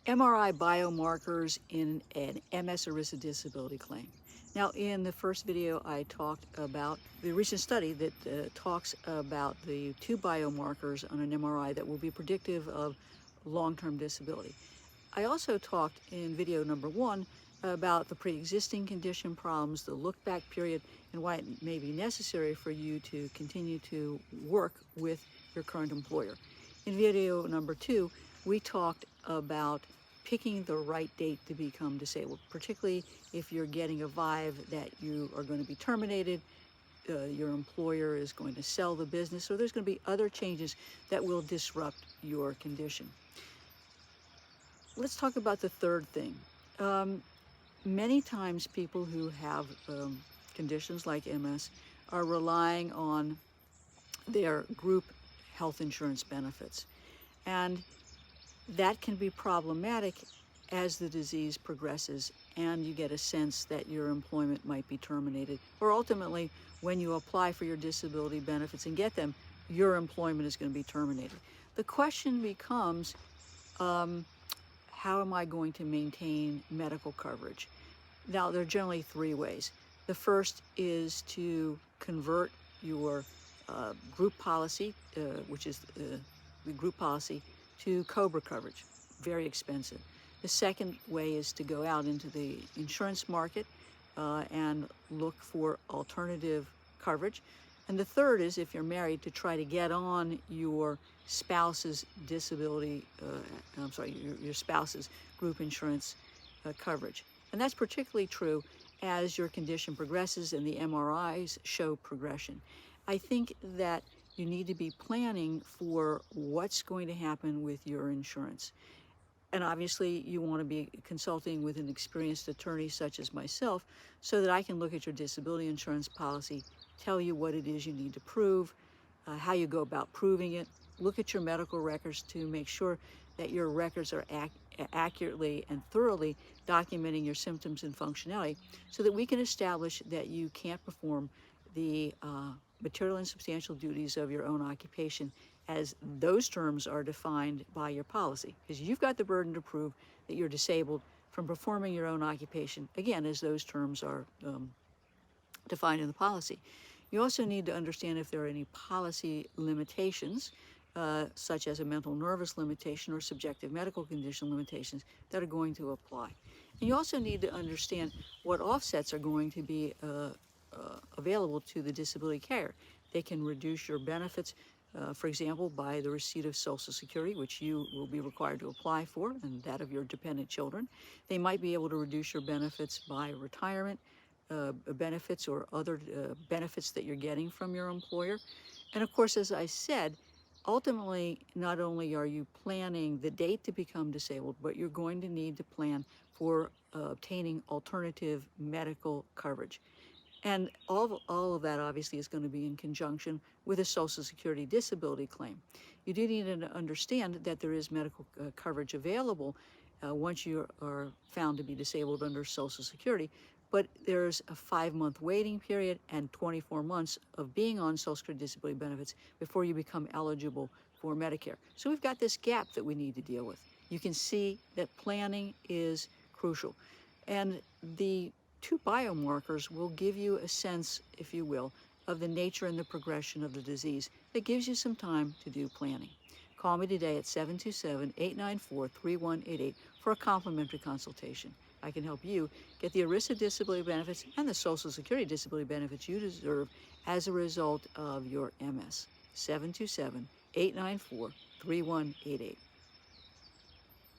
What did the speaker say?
MRI biomarkers in an MS ERISA disability claim. Now, in the first video, I talked about the recent study that talks about the two biomarkers on an MRI that will be predictive of long-term disability. I also talked in video number 1 about the pre-existing condition problems, the look-back period, and why it may be necessary for you to continue to work with your current employer. In video number 2, we talked about picking the right date to become disabled, particularly if you're getting a vibe that you are going to be terminated, your employer is going to sell the business, or there's going to be other changes that will disrupt your condition. Let's talk about the third thing. Many times people who have conditions like MS are relying on their group health insurance benefits. And that can be problematic as the disease progresses and you get a sense that your employment might be terminated, or ultimately when you apply for your disability benefits and get them, your employment is going to be terminated. The question becomes, how am I going to maintain medical coverage? Now, there are generally 3 ways. The first is to convert your group policy, which is the group policy, to COBRA coverage, very expensive. The second way is to go out into the insurance market and look for alternative coverage. And the third is, if you're married, to try to get on your spouse's disability, your spouse's group insurance coverage. And that's particularly true as your condition progresses and the MRIs show progression. I think that you need to be planning for what's going to happen with your insurance. And obviously you want to be consulting with an experienced attorney such as myself so that I can look at your disability insurance policy, tell you what it is you need to prove, how you go about proving it, look at your medical records to make sure that your records are accurately and thoroughly documenting your symptoms and functionality so that we can establish that you can't perform the material and substantial duties of your own occupation as those terms are defined by your policy, because you've got the burden to prove that you're disabled from performing your own occupation, again, as those terms are defined in the policy. You also need to understand if there are any policy limitations, such as a mental nervous limitation or subjective medical condition limitations that are going to apply. And you also need to understand what offsets are going to be available to the disability carrier. They can reduce your benefits, for example, by the receipt of Social Security, which you will be required to apply for, and that of your dependent children. They might be able to reduce your benefits by retirement benefits or other benefits that you're getting from your employer. And of course, as I said, ultimately, not only are you planning the date to become disabled, but you're going to need to plan for obtaining alternative medical coverage. And all of that obviously is going to be in conjunction with a Social Security disability claim. You do need to understand that there is medical coverage available once you are found to be disabled under Social Security, but there's a 5-month waiting period and 24 months of being on Social Security disability benefits before you become eligible for Medicare. So we've got this gap that we need to deal with. You can see that planning is crucial. And the 2 biomarkers will give you a sense, if you will, of the nature and the progression of the disease that gives you some time to do planning. Call me today at 727-894-3188 for a complimentary consultation. I can help you get the ERISA disability benefits and the Social Security disability benefits you deserve as a result of your MS. 727-894-3188.